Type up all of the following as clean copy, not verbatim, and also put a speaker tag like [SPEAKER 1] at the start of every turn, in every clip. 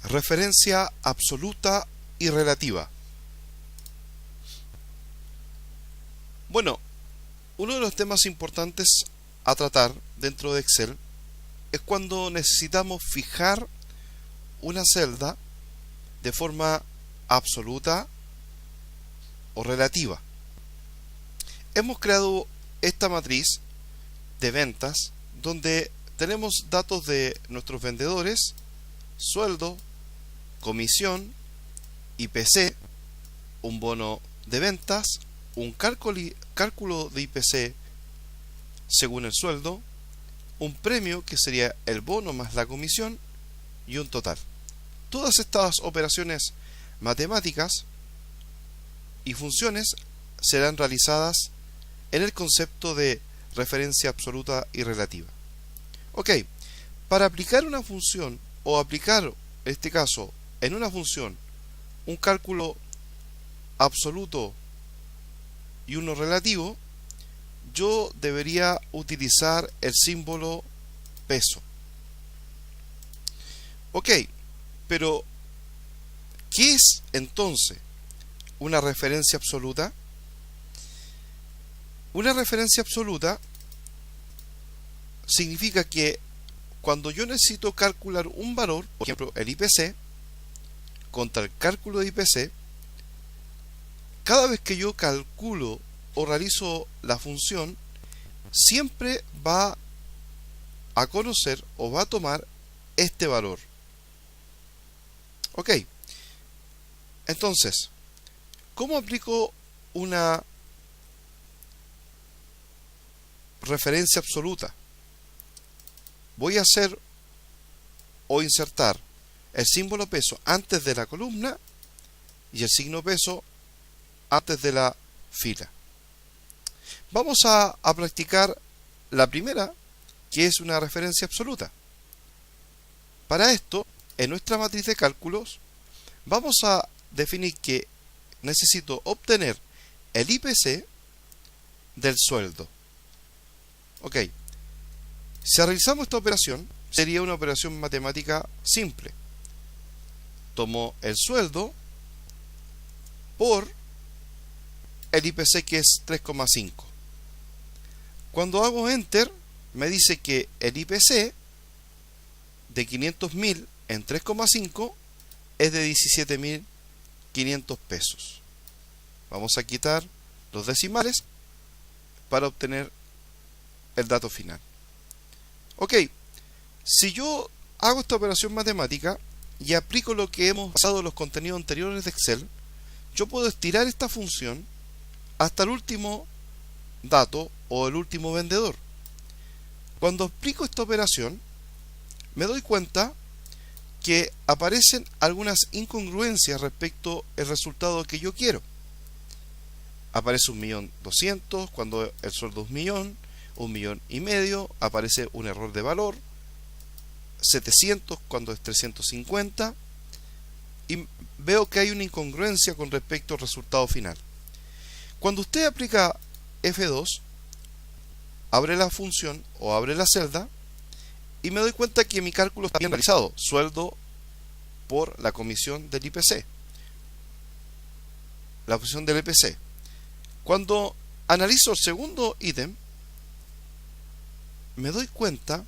[SPEAKER 1] Referencia absoluta y relativa. Bueno, uno de los temas importantes a tratar dentro de Excel es cuando necesitamos fijar una celda de forma absoluta o relativa. Hemos creado esta matriz de ventas donde tenemos datos de nuestros vendedores, sueldo, comisión, IPC, un bono de ventas, un cálculo de IPC según el sueldo, un premio que sería el bono más la comisión y un total. Todas estas operaciones matemáticas y funciones serán realizadas en el concepto de referencia absoluta y relativa. Ok, para aplicar una función o aplicar, en este caso, en una función un cálculo absoluto y uno relativo, yo debería utilizar el símbolo peso. Ok, pero ¿qué es entonces una referencia absoluta? Una referencia absoluta significa que cuando yo necesito calcular un valor, por ejemplo el IPC, contra el cálculo de IPC, cada vez que yo calculo o realizo la función, siempre va a conocer o va a tomar este valor. Ok, entonces, ¿cómo aplico una referencia absoluta? Voy a hacer o insertar el símbolo peso antes de la columna y el signo peso antes de la fila. Vamos a practicar la primera, que es una referencia absoluta. Para esto, en nuestra matriz de cálculos, vamos a definir que necesito obtener el IPC del sueldo. Ok, si realizamos esta operación, sería una operación matemática simple. Tomo el sueldo por el IPC, que es 3,5. Cuando hago Enter, me dice que el IPC de 500.000 en 3,5 es de 17.500 pesos. Vamos a quitar los decimales para obtener el dato final. Ok, si yo hago esta operación matemática y aplico lo que hemos basado en los contenidos anteriores de Excel, yo puedo estirar esta función hasta el último dato o el último vendedor. Cuando aplico esta operación, me doy cuenta que aparecen algunas incongruencias respecto al resultado que yo quiero. Aparece 1.200.000 cuando el sueldo es 1.000.000, 1.500.000, aparece un error de valor, 700 cuando es 350, y veo que hay una incongruencia con respecto al resultado final. Cuando usted aplica F2, abre la función o abre la celda y me doy cuenta que mi cálculo está bien realizado, sueldo por la comisión del IPC, la función del IPC. Cuando analizo el segundo ítem, me doy cuenta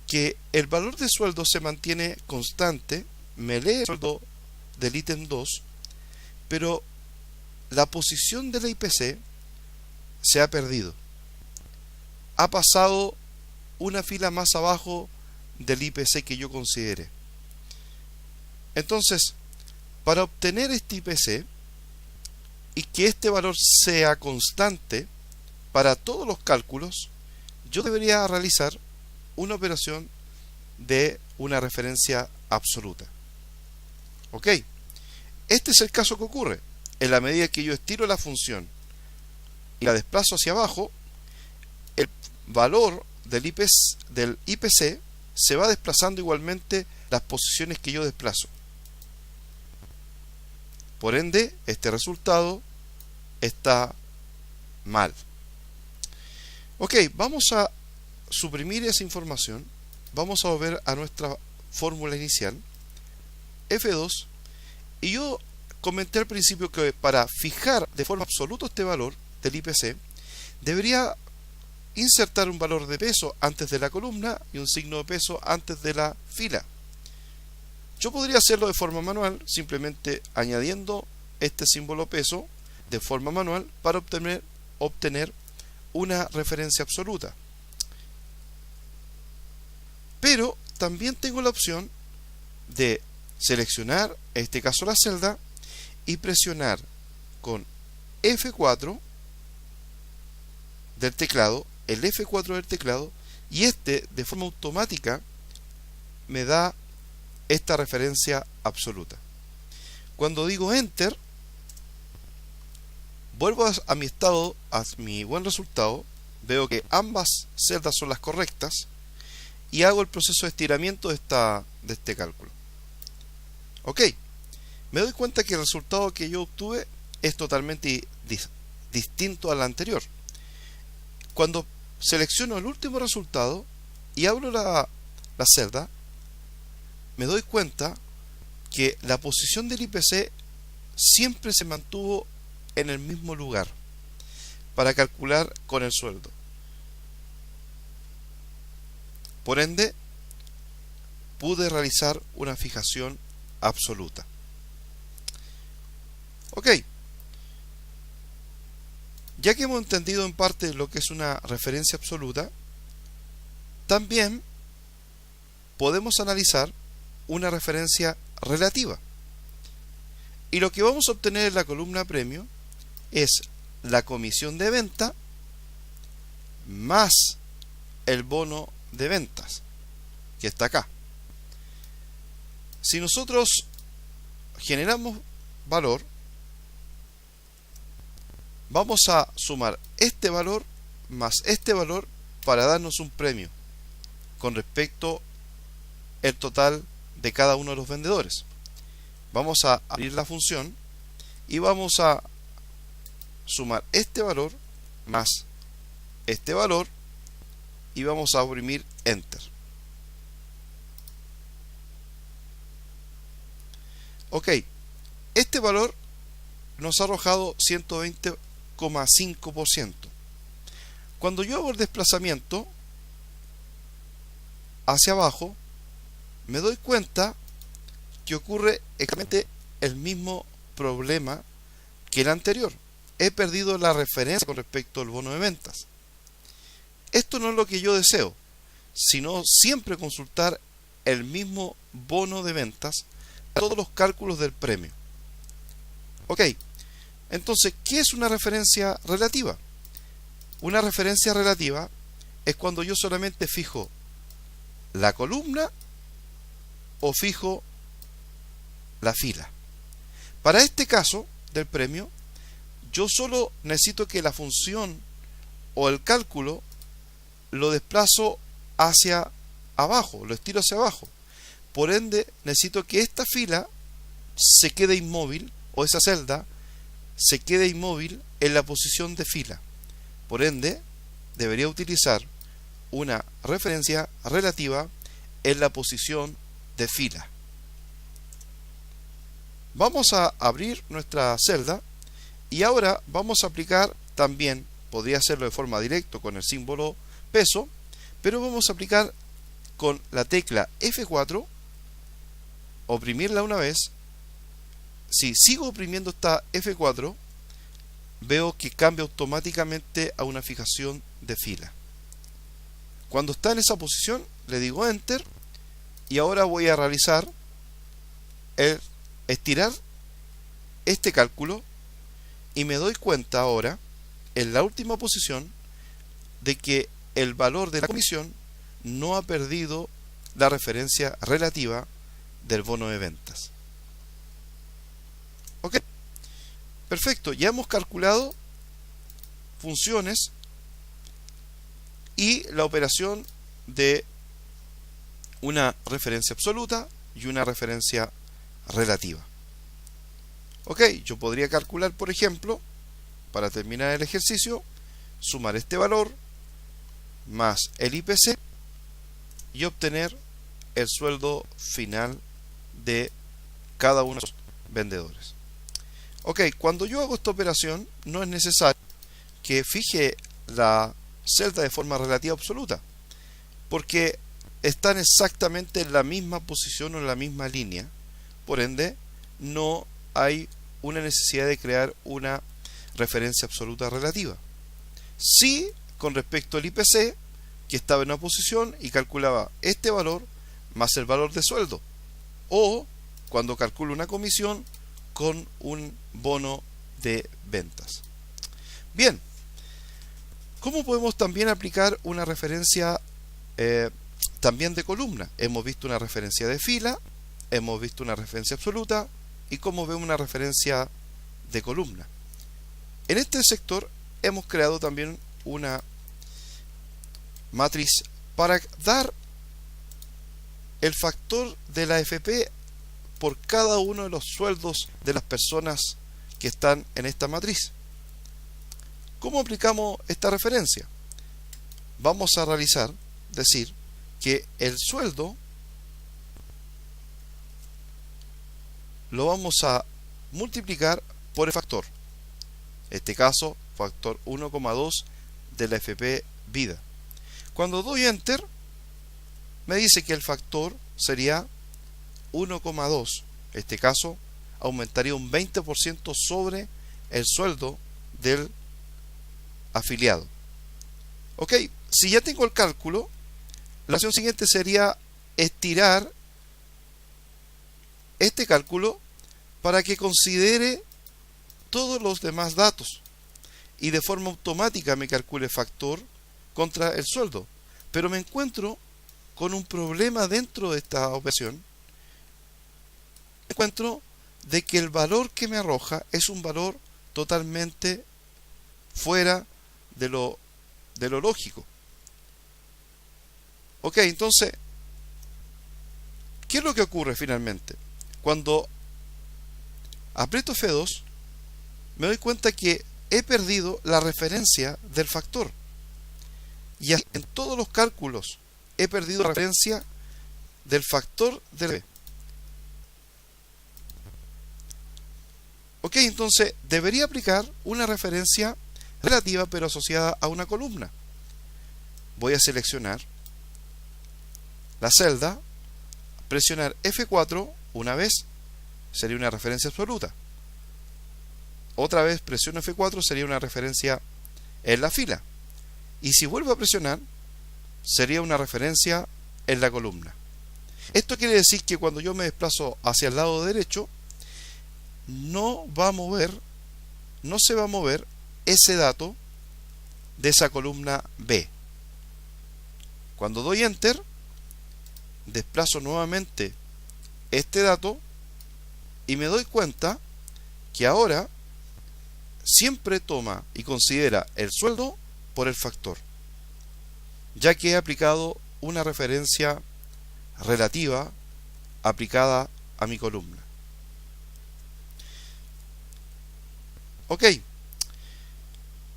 [SPEAKER 1] que el valor de sueldo se mantiene constante, me lee el sueldo del ítem 2, pero la posición de la IPC se ha perdido. Ha pasado una fila más abajo del IPC que yo considere. Entonces, para obtener este IPC y que este valor sea constante para todos los cálculos, yo debería realizar una operación de una referencia absoluta. Ok, este es el caso que ocurre. En la medida que yo estiro la función y la desplazo hacia abajo, el valor del IPC se va desplazando igualmente las posiciones que yo desplazo. Por ende, este resultado está mal. Ok, vamos a suprimir esa información. Vamos a volver a nuestra fórmula inicial. F2, y yo comenté al principio que para fijar de forma absoluta este valor del IPC, debería insertar un valor de peso antes de la columna y un signo de peso antes de la fila. Yo podría hacerlo de forma manual, simplemente añadiendo este símbolo peso de forma manual para obtener una referencia absoluta. Pero también tengo la opción de seleccionar, en este caso la celda, y presionar con F4 del teclado, el F4 del teclado, y de forma automática me da esta referencia absoluta. Cuando digo Enter, vuelvo a mi estado, a mi buen resultado, veo que ambas celdas son las correctas y hago el proceso de estiramiento de este cálculo. Ok, me doy cuenta que el resultado que yo obtuve es totalmente distinto al anterior. Cuando selecciono el último resultado y abro la celda, me doy cuenta que la posición del IPC siempre se mantuvo en el mismo lugar para calcular con el sueldo. Por ende, pude realizar una fijación absoluta. Ok, ya que hemos entendido en parte lo que es una referencia absoluta, también podemos analizar una referencia relativa. Y lo que vamos a obtener en la columna premio es la comisión de venta más el bono de ventas, que está acá. Si nosotros generamos valor, vamos a sumar este valor más este valor para darnos un premio con respecto al total de cada uno de los vendedores. Vamos a abrir la función y vamos a sumar este valor más este valor y vamos a oprimir Enter. Ok, este valor nos ha arrojado 120,5%. Cuando yo hago el desplazamiento hacia abajo, me doy cuenta que ocurre exactamente el mismo problema que el anterior. He perdido la referencia con respecto al bono de ventas. Esto no es lo que yo deseo, sino siempre consultar el mismo bono de ventas para todos los cálculos del premio. Ok, entonces, ¿qué es una referencia relativa? Una referencia relativa es cuando yo solamente fijo la columna o fijo la fila. Para este caso del premio, yo solo necesito que la función o el cálculo lo desplazo hacia abajo, lo estiro hacia abajo. Por ende, necesito que esta fila se quede inmóvil, o esa celda se quede inmóvil en la posición de fila. Por ende, debería utilizar una referencia relativa en la posición de fila. Vamos a abrir nuestra celda y ahora vamos a aplicar también, podría hacerlo de forma directa con el símbolo peso, pero vamos a aplicar con la tecla F4, oprimirla una vez. Si sigo oprimiendo esta F4, veo que cambia automáticamente a una fijación de fila. Cuando está en esa posición, le digo Enter y ahora voy a realizar el estirar este cálculo y me doy cuenta ahora, en la última posición, de que el valor de la comisión no ha perdido la referencia relativa del bono de ventas. Ok, perfecto, ya hemos calculado funciones y la operación de una referencia absoluta y una referencia relativa. Ok, yo podría calcular, por ejemplo, para terminar el ejercicio, sumar este valor más el IPC y obtener el sueldo final de cada uno de los vendedores. Ok, cuando yo hago esta operación no es necesario que fije la celda de forma relativa absoluta, porque están exactamente en la misma posición o en la misma línea. Por ende, no hay una necesidad de crear una referencia absoluta relativa. Sí, con respecto al IPC, que estaba en una posición y calculaba este valor más el valor de sueldo, o cuando calculo una comisión con un bono de ventas. Bien, ¿cómo podemos también aplicar una referencia también de columna? Hemos visto una referencia de fila, hemos visto una referencia absoluta y cómo vemos una referencia de columna. En este sector hemos creado también una matriz para dar el factor de la AFP por cada uno de los sueldos de las personas que están en esta matriz. ¿Cómo aplicamos esta referencia? Vamos a decir que el sueldo lo vamos a multiplicar por el factor. En este caso, factor 1,2 de la AFP vida. Cuando doy Enter, me dice que el factor sería 1,2. En este caso, aumentaría un 20% sobre el sueldo del afiliado. Ok, si ya tengo el cálculo, la acción siguiente sería estirar este cálculo para que considere todos los demás datos y de forma automática me calcule factor contra el sueldo. Pero me encuentro con un problema dentro de esta operación. Me encuentro de que el valor que me arroja es un valor totalmente fuera de lo lógico. Ok, entonces, ¿qué es lo que ocurre finalmente? Cuando aprieto F2, me doy cuenta que he perdido la referencia del factor. Y en todos los cálculos he perdido la referencia del factor del B. Ok, entonces debería aplicar una referencia relativa pero asociada a una columna. Voy a seleccionar la celda, presionar F4 una vez, sería una referencia absoluta. Otra vez presiono F4, sería una referencia en la fila. Y si vuelvo a presionar, sería una referencia en la columna. Esto quiere decir que cuando yo me desplazo hacia el lado derecho, no se va a mover ese dato de esa columna B. Cuando doy Enter, desplazo nuevamente este dato y me doy cuenta que ahora siempre toma y considera el sueldo por el factor, ya que he aplicado una referencia relativa aplicada a mi columna. Ok,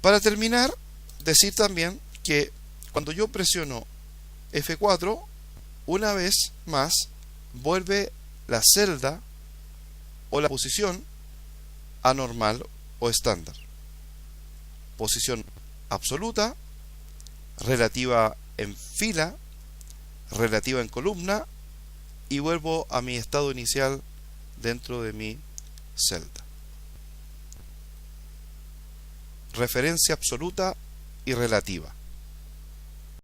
[SPEAKER 1] para terminar, decir también que cuando yo presiono F4, una vez más vuelve la celda o la posición a normal o estándar. Posición absoluta, relativa en fila, relativa en columna y vuelvo a mi estado inicial dentro de mi celda. Referencia absoluta y relativa.